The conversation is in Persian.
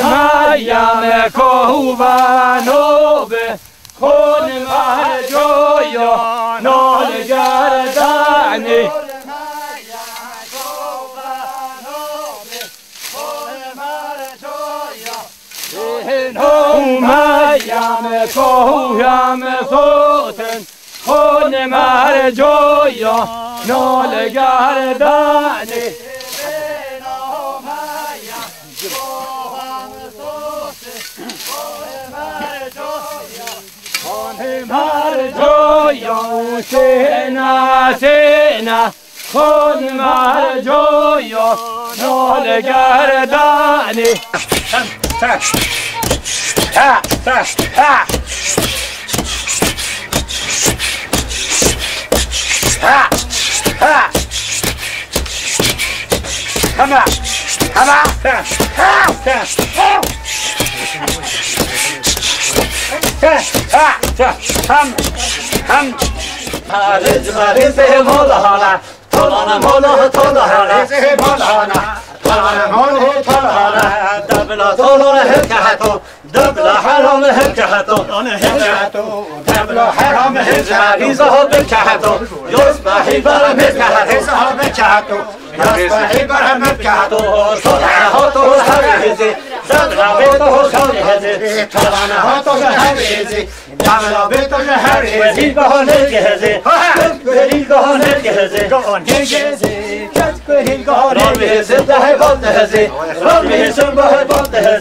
Maja kohuvanove, hon mar jojo, nol gardani. Maja kohuam foten, hon mar jojo, nol gardani. Mar jojo sena sena, hon mar jojo, nol gardani. دبل حرام هلكهتو دبل حرام هلكهتو بالكهتو يصبح برم هلكهتو يصبح برم هلكهتو صلعهتو هرهزي زدغبتو خلهزي طلعنهتو هرهزي دعملبتو هرهزي قهن هلكهزي كتكهري قهن هلكهزي كتكهري قهن هلكهزي ده بلدهزي رمي سنبه بلدهزي